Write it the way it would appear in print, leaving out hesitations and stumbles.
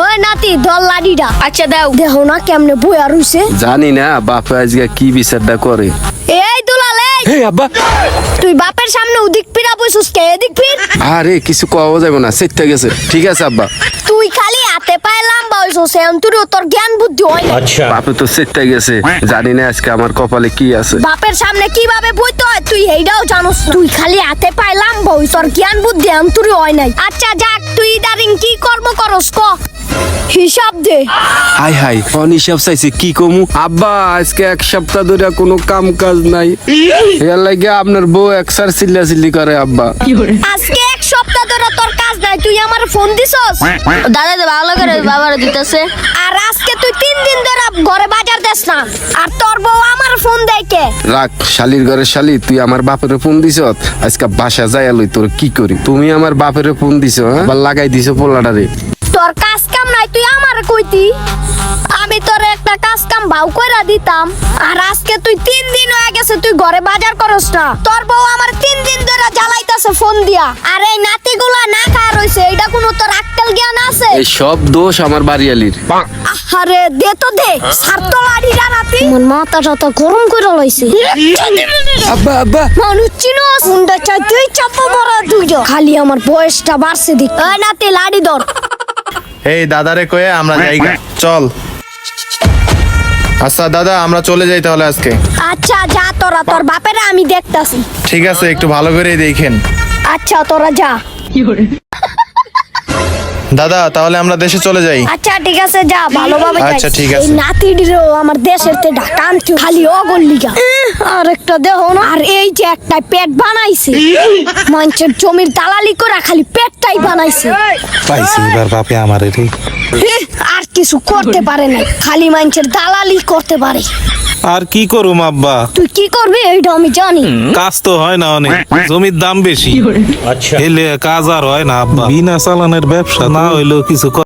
ওই নাতি দল লাডিটা আচ্ছা দাও। দেখো না কেমনে বইয়া রইছে। জানি না বাপে আজকে কি বিচারটা করে। এই দুলাল এই, হে আব্বা, তুই বাপের সামনে ওদিক ফিরা বইছস কে এদিক ফির। আরে কিছু কওয়া যাবে না, সেটা গেছে। ঠিক আছে আব্বা। তুই খালি হাতে পায়ে লম্বা হইছস এখন তোর জ্ঞান বুদ্ধি হয় না। বাপে তো সেটা গেছে, জানি না আজকে আমার কপালে কি আছে। বাপের সামনে কিভাবে বইতে হয় তুই এইটাও জানোস। তুই খালি হাতে পায়ে লম্বা হইছ, তোর জ্ঞান বুদ্ধি এখন তোর হয় নাই। আচ্ছা যাক, তুই দাঁড়িং কি কর্ম করস ক, হিসাব দে। হাই হাই, অনিসাব চাইছে কি কমু। আব্বা আজকে এক সপ্তাহ ধরে কোনো কাম কাজ নাই, এর লাগে আপনার বউ একসার চিল্লাচিল্লি করে। আব্বা আজকে এক সপ্তাহ ধরে তোর কাজ নাই, তুই আমার ফোন দিছস। দাদা তো ভালো করে বাবার দিতেছে। আর আজকে তুই 3 দিন ধরে ঘরে বাজার দেস না, আর তোর বউ আমার ফোন দেয় কে? রাখ, শালির ঘরে শালি, তুই আমার বাপের ফোন দিছ। আজকে বাসা যাই লই, তোর কি করি। তুমি আমার বাপের ফোন দিছ, হ্যাঁ? আবার লাগাই দিছ পোলাটারে। তোর কাজ কাম নাই, তুই আমারে কইতি, আমি তোর একটা কাজ কাম ভাও কইরা দিতাম। আর আজকে তুই 3 দিন হয়ে গেছে তুই ঘরে বাজার করস না, তোর বউ আমার 3 দিন ধরে জ্বালাইতাছে ফোন দিয়া। আর এই নাতিগুলা না খায় রইছে, এইটা কোনো তোর আক্কেল জ্ঞান আছে? এই সব দোষ আমার বাড়িয়ালির। আরে দে তো দে, সার তো লাড়িরা নাতি। মন মাথাটা তো গরম কইরা লইছে। আব্বা আব্বা, মানুষ চিনোস, মুন্ডা চাই তুই চাপা মারা দুইজন। খালি আমার বয়সটা বাড়ছে দিক। ওই নাতি লাড়ি ধর। এই দাদারে কয়ে আমরা যাইগা, চল। আচ্ছা দাদা, আমরা চলে যাই তাহলে আজকে। আচ্ছা যা, তোরা তোর বাপেরা আমি দেখতাছি। ঠিক আছে, একটু ভালো করেই দেখেন। আচ্ছা তোরা যা। দাদা তাহলে আমরা দেশে চলে যাই। আচ্ছা ঠিক আছে যা, ভালোভাবে যাইস। আচ্ছা, ঠিক আছে। এই নাতিটিরও আমার দেশের তে ঢাকা আনতে খালি অগল্লিগা। আর একটা দেখো না, আর এই যে একটা পেট বানাইছে, মানুষের জমির দালালি করে খালি পেটটাই বানাইছে। পাইছি এবার বাপে আমারে রে। আর কিছু করতে পারে না, খালি মানুষের দালালি করতে পারে। আর কি করুম আব্বা, তুই কি করবি এইটা আমি জানি। কাজ তো হয় না, অনেক জমির দাম বেশি, এলে কাজ আর হয় না আব্বা। বিনা চালানের ব্যবসা না হইলেও কিছু